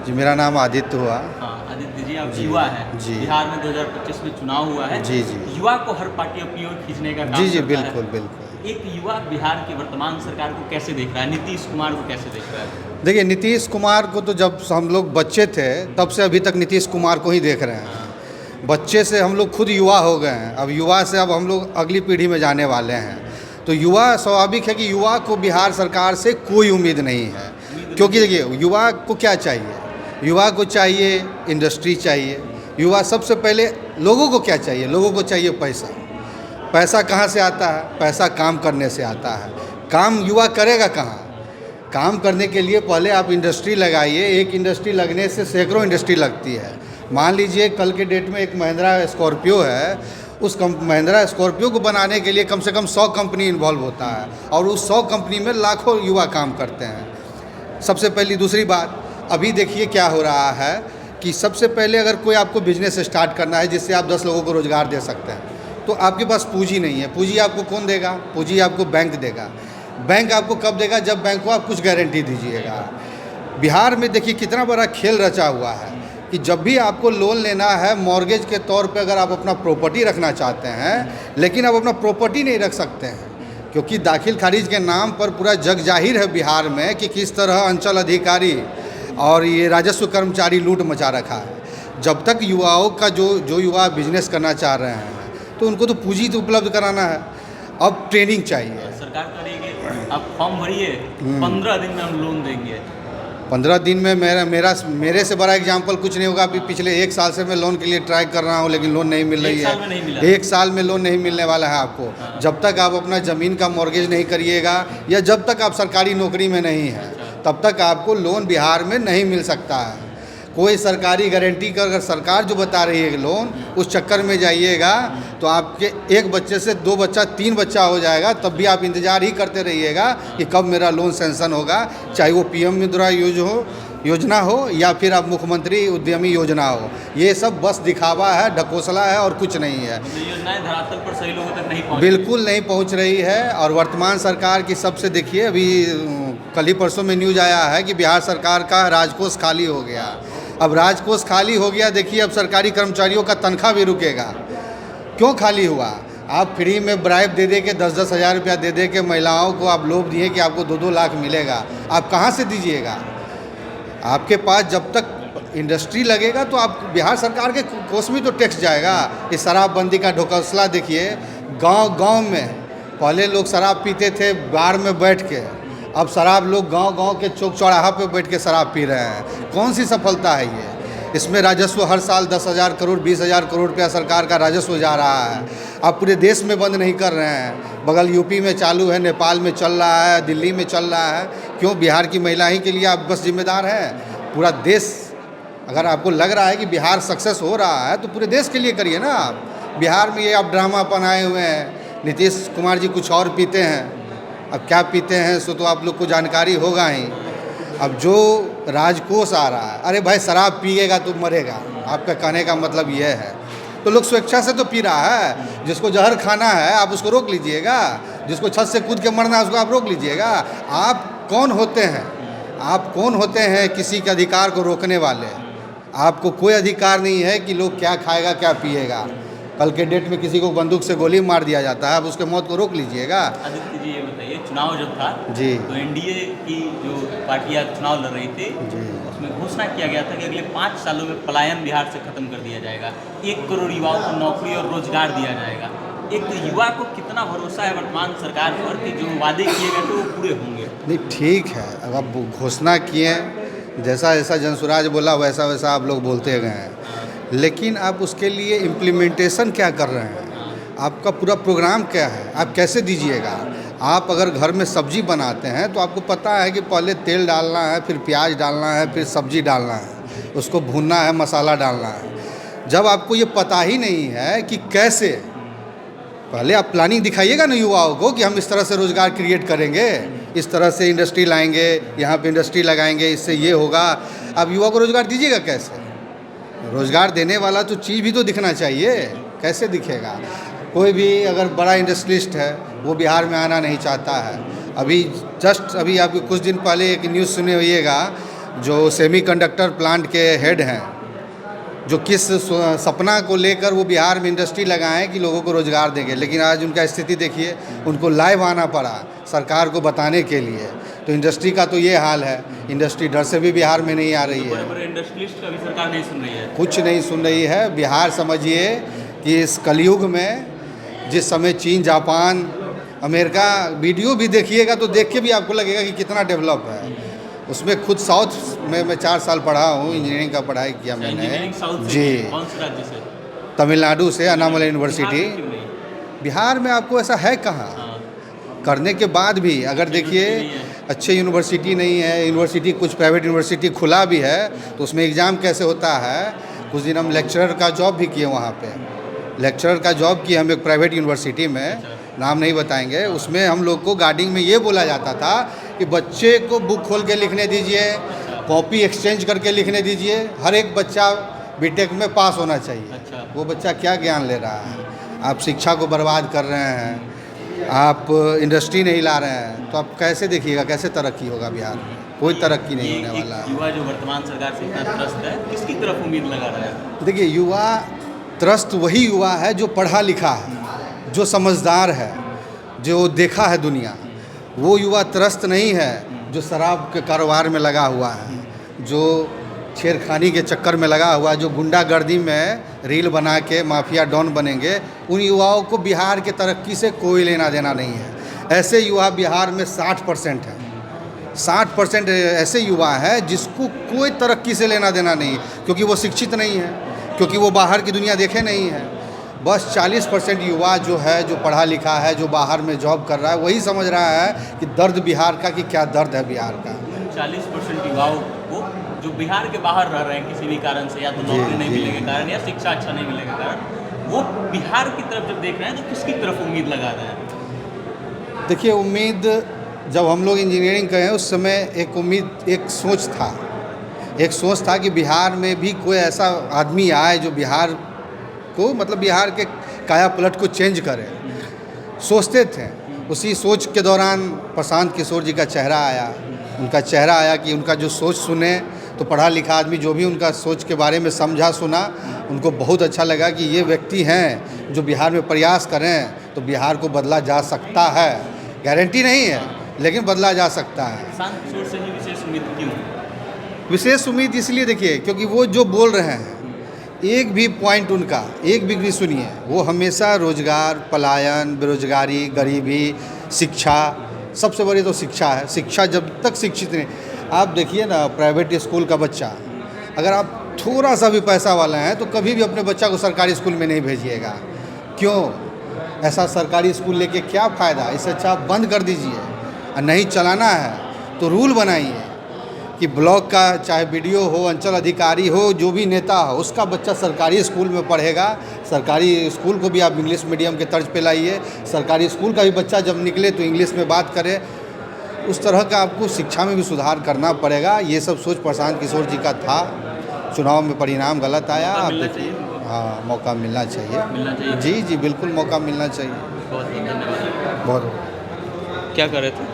जी, मेरा नाम आदित्य हुआ। हाँ, आदित्य जी, आप जी, युवा हैं। जी। बिहार में 2025 में चुनाव हुआ है। जी, जी। युवा को हर पार्टी अपनी ओर खींचने का जी, काम जी, करता है। बिल्कुल, बिल्कुल। एक युवा बिहार की वर्तमान सरकार को कैसे देख रहा है? नीतीश कुमार को कैसे देख रहा है? देखिए, नीतीश कुमार को तो जब हम लोग बच्चे थे, तब से अभी तक नीतीश कुमार को ही देख रहे हैं। हाँ, बच्चे से हम लोग खुद युवा हो गए हैं। अब युवा से अब हम लोग अगली पीढ़ी में जाने वाले हैं। तो युवा स्वाभाविक है कि युवा को बिहार सरकार से कोई उम्मीद नहीं है। उम्मीद क्योंकि नहीं देखिए, युवा को क्या चाहिए? युवा को चाहिए इंडस्ट्री चाहिए। युवा सबसे पहले लोगों को क्या चाहिए? लोगों को चाहिए पैसा। पैसा कहाँ से आता है? पैसा काम करने से आता है। काम युवा करेगा कहाँ? काम करने के लिए पहले आप इंडस्ट्री लगाइए। एक इंडस्ट्री लगने से सैकड़ों इंडस्ट्री लगती है। मान लीजिए कल के डेट में एक महिंद्रा स्कॉर्पियो है, उस महिंद्रा स्कॉर्पियो को बनाने के लिए कम से कम 100 कंपनी इन्वॉल्व होता है और उस 100 कंपनी में लाखों युवा काम करते हैं। सबसे पहली दूसरी बात, अभी देखिए क्या हो रहा है कि सबसे पहले अगर कोई आपको बिजनेस स्टार्ट करना है जिससे आप 10 लोगों को रोज़गार दे सकते हैं, तो आपके पास पूंजी नहीं है। पूंजी आपको कौन देगा? पूंजी आपको बैंक देगा। बैंक आपको कब देगा? जब बैंक को आप कुछ गारंटी दीजिएगा। बिहार में देखिए कितना बड़ा खेल रचा हुआ है कि जब भी आपको लोन लेना है मॉर्गेज के तौर पे, अगर आप अपना प्रॉपर्टी रखना चाहते हैं, लेकिन आप अपना प्रॉपर्टी नहीं रख सकते हैं, क्योंकि दाखिल खारिज के नाम पर पूरा जग जाहिर है बिहार में कि किस तरह अंचल अधिकारी और ये राजस्व कर्मचारी लूट मचा रखा है। जब तक युवाओं का जो युवा बिजनेस करना चाह रहे हैं तो उनको तो पूंजी तो उपलब्ध कराना है। अब ट्रेनिंग चाहिए। सरकार करेगी, आप फॉर्म भरिए, 15 दिन में हम लोन देंगे। 15 दिन में मेरे से बड़ा एग्जाम्पल कुछ नहीं होगा। अभी पिछले 1 साल से मैं लोन के लिए ट्राई कर रहा हूँ, लेकिन लोन नहीं मिल रही है। 1 साल में नहीं मिला? 1 साल में लोन नहीं मिलने वाला है आपको। हाँ। जब तक आप अपना ज़मीन का मॉर्गेज नहीं करिएगा या जब तक आप सरकारी नौकरी में नहीं हैं, तब तक आपको लोन बिहार में नहीं मिल सकता है। कोई सरकारी गारंटी का, अगर सरकार जो बता रही है लोन, उस चक्कर में जाइएगा तो आपके एक बच्चे से 2 बच्चा 3 बच्चा हो जाएगा, तब भी आप इंतज़ार ही करते रहिएगा कि कब मेरा लोन सैंक्शन होगा। चाहे वो पीएम मुद्रा योजना हो या फिर आप मुख्यमंत्री उद्यमी योजना हो। ये सब बस दिखावा है, ढकोसला है और कुछ नहीं है। तो योजनाएं धरातल पर सही लोगों तक नहीं पहुँच रही। बिल्कुल नहीं पहुंच रही है। और वर्तमान सरकार की सबसे देखिए, अभी कल ही परसों में न्यूज़ आया है कि बिहार सरकार का राजकोष खाली हो गया। अब राजकोष खाली हो गया, देखिए अब सरकारी कर्मचारियों का तनख्वाह भी रुकेगा। क्यों खाली हुआ? आप फ्री में ब्राइब दे दे के 10-10 हज़ार रुपया दे दे के महिलाओं को आप लोभ दिए कि आपको 2-2 लाख मिलेगा। आप कहाँ से दीजिएगा? आपके पास जब तक इंडस्ट्री लगेगा तो आप बिहार सरकार के कोष में तो टैक्स जाएगा। इस शराबबंदी का ढकोसला देखिए। गांव-गांव में पहले लोग शराब पीते थे बार में बैठ के, अब शराब लोग गांव-गांव के चौक चौराहा पे बैठ के शराब पी रहे हैं। कौन सी सफलता है ये? इसमें राजस्व हर साल 10,000 करोड़ 20,000 करोड़ रुपया सरकार का राजस्व जा रहा है। आप पूरे देश में बंद नहीं कर रहे हैं। बगल यूपी में चालू है, नेपाल में चल रहा है, दिल्ली में चल रहा है। क्यों बिहार की महिला ही के लिए आप बस जिम्मेदार हैं? पूरा देश, अगर आपको लग रहा है कि बिहार सक्सेस हो रहा है तो पूरे देश के लिए करिए ना आप। बिहार में ये आप ड्रामा बनाए हुए हैं। नीतीश कुमार जी कुछ और पीते हैं, अब क्या पीते हैं सो तो आप लोग को जानकारी होगा ही। अब जो राजकोष आ रहा है, अरे भाई शराब पिएगा तो मरेगा, आपका कहने का मतलब ये है। तो लोग स्वेच्छा से तो पी रहा है। जिसको जहर खाना है आप उसको रोक लीजिएगा, जिसको छत से कूद के मरना है उसको आप रोक लीजिएगा। आप कौन होते हैं? आप कौन होते हैं किसी के अधिकार को रोकने वाले? आपको कोई अधिकार नहीं है कि लोग क्या खाएगा क्या पिएगा। कल के डेट में किसी को बंदूक से गोली मार दिया जाता है, आप उसके मौत को रोक लीजिएगा। आदित्य जी, ये बताइए, चुनाव जब था जी तो एनडीए की जो पार्टियां चुनाव लड़ रही थी, जी उसमें घोषणा किया गया था कि अगले 5 सालों में पलायन बिहार से खत्म कर दिया जाएगा। 1 करोड़ युवाओं को नौकरी और रोजगार दिया जाएगा। एक युवा को कितना भरोसा है वर्तमान सरकार पर कि जो वादे किए गए थे वो पूरे होंगे? नहीं, ठीक है। अब आप घोषणा किए, जैसा जैसा जनसुराज बोला वैसा वैसा आप लोग बोलते गए हैं, लेकिन आप उसके लिए इम्प्लीमेंटेशन क्या कर रहे हैं? आपका पूरा प्रोग्राम क्या है? आप कैसे दीजिएगा? आप अगर घर में सब्जी बनाते हैं तो आपको पता है कि पहले तेल डालना है, फिर प्याज डालना है, फिर सब्जी डालना है, उसको भूनना है, मसाला डालना है। जब आपको ये पता ही नहीं है कि कैसे, पहले आप प्लानिंग दिखाइएगा ना युवाओं को कि हम इस तरह से रोज़गार क्रिएट करेंगे, इस तरह से इंडस्ट्री लाएंगे, यहाँ पे इंडस्ट्री लगाएंगे, इससे ये होगा। अब युवा को रोज़गार दीजिएगा कैसे? रोज़गार देने वाला तो चीज़ भी तो दिखना चाहिए। कैसे दिखेगा? कोई भी अगर बड़ा इंडस्ट्रियलिस्ट है वो बिहार में आना नहीं चाहता है। अभी आपको कुछ दिन पहले एक न्यूज़ सुने होइएगा, जो सेमीकंडक्टर प्लांट के हेड हैं, जो किस सपना को लेकर वो बिहार में इंडस्ट्री लगाएं कि लोगों को रोज़गार देंगे, लेकिन आज उनका स्थिति देखिए, उनको लाइव आना पड़ा सरकार को बताने के लिए। तो इंडस्ट्री का तो ये हाल है, इंडस्ट्री डर से भी बिहार में नहीं आ रही है, बड़े इंडस्ट्रियलिस्ट का भी सरकार नहीं सुन रही है, कुछ नहीं सुन रही है। बिहार समझिए कि इस कलयुग में जिस समय चीन, जापान, अमेरिका, वीडियो भी देखिएगा तो देख के भी आपको लगेगा कि कितना डेवलप है। उसमें खुद साउथ में मैं 4 साल पढ़ा हूँ, इंजीनियरिंग का पढ़ाई किया मैंने जी, कौन से राज्य से? तमिलनाडु से, अनामला यूनिवर्सिटी। क्यों नहीं? बिहार में आपको ऐसा है कहाँ? करने के बाद भी अगर देखिए अच्छे यूनिवर्सिटी नहीं है, यूनिवर्सिटी कुछ प्राइवेट यूनिवर्सिटी खुला भी है तो उसमें एग्ज़ाम कैसे होता है। कुछ दिन हम लेक्चरर का जॉब भी किए वहाँ पे, लेक्चरर का जॉब किए हम एक प्राइवेट यूनिवर्सिटी में, नाम नहीं बताएंगे। उसमें हम लोग को गार्डिंग में ये बोला जाता था कि बच्चे को बुक खोल के लिखने दीजिए, कॉपी एक्सचेंज करके लिखने दीजिए, हर एक बच्चा बीटेक में पास होना चाहिए। वो बच्चा क्या ज्ञान ले रहा है? आप शिक्षा को बर्बाद कर रहे हैं, आप इंडस्ट्री नहीं ला रहे हैं, तो आप कैसे देखिएगा कैसे तरक्की होगा बिहार में? कोई तरक्की नहीं होने वाला है। युवा जो वर्तमान सरकार से इतना त्रस्त है, किसकी तरफ उम्मीद लगा रहा है? देखिए, युवा त्रस्त वही युवा है जो पढ़ा लिखा है, जो समझदार है, जो देखा है दुनिया। वो युवा त्रस्त नहीं है जो शराब के कारोबार में लगा हुआ है, जो छेड़खानी के चक्कर में लगा हुआ है, जो गुंडागर्दी में रील बना के माफिया डॉन बनेंगे। उन युवाओं को बिहार के तरक्की से कोई लेना देना नहीं है। ऐसे युवा बिहार में 60% है, 60% ऐसे युवा है जिसको कोई तरक्की से लेना देना नहीं है, क्योंकि वो शिक्षित नहीं है, क्योंकि वो बाहर की दुनिया देखे नहीं है। बस 40% युवा जो है, जो पढ़ा लिखा है, जो बाहर में जॉब कर रहा है, वही समझ रहा है कि दर्द बिहार का, कि क्या दर्द है बिहार का। 40% युवाओं को जो बिहार के बाहर रह रहे हैं किसी भी कारण से, या तो नौकरी नहीं मिलने के कारण या शिक्षा अच्छा नहीं मिलने के कारण, वो बिहार की तरफ जब देख रहे हैं तो किसकी तरफ उम्मीद लगा रहे हैं? देखिए, उम्मीद जब हम लोग इंजीनियरिंग कर रहे हैं उस समय एक उम्मीद, एक सोच था कि बिहार में भी कोई ऐसा आदमी आए जो बिहार को, मतलब बिहार के काया पलट को चेंज करे। सोचते थे, उसी सोच के दौरान प्रशांत किशोर जी का चेहरा आया, उनका चेहरा आया कि उनका जो सोच सुने तो पढ़ा लिखा आदमी जो भी उनका सोच के बारे में समझा सुना, उनको बहुत अच्छा लगा कि ये व्यक्ति हैं जो बिहार में प्रयास करें तो बिहार को बदला जा सकता है। गारंटी नहीं है लेकिन बदला जा सकता है। प्रशांत किशोर से ही विशेष उम्मीद क्यों? विशेष उम्मीद इसलिए देखिए क्योंकि वो जो बोल रहे हैं, एक भी पॉइंट उनका एक भी सुनिए, वो हमेशा रोजगार, पलायन, बेरोजगारी, गरीबी, शिक्षा, सबसे बड़ी तो शिक्षा है। शिक्षा जब तक शिक्षित नहीं, आप देखिए ना, प्राइवेट स्कूल का बच्चा, अगर आप थोड़ा सा भी पैसा वाला हैं तो कभी भी अपने बच्चा को सरकारी स्कूल में नहीं भेजिएगा। क्यों? ऐसा सरकारी स्कूल लेके क्या फ़ायदा? इससे अच्छा आप बंद कर दीजिए। और नहीं चलाना है तो रूल बनाइए कि ब्लॉक का चाहे बीडीओ हो, अंचल अधिकारी हो, जो भी नेता हो, उसका बच्चा सरकारी स्कूल में पढ़ेगा। सरकारी स्कूल को भी आप इंग्लिश मीडियम के तर्ज पे लाइए। सरकारी स्कूल का भी बच्चा जब निकले तो इंग्लिश में बात करे। उस तरह का आपको शिक्षा में भी सुधार करना पड़ेगा। ये सब सोच प्रशांत किशोर जी का था। चुनाव में परिणाम गलत आया। आप देखिए, हाँ, मौका मिलना चाहिए। जी, बिल्कुल मौका मिलना चाहिए। बहुत धन्यवाद। बहुत। क्या कर रहे थे?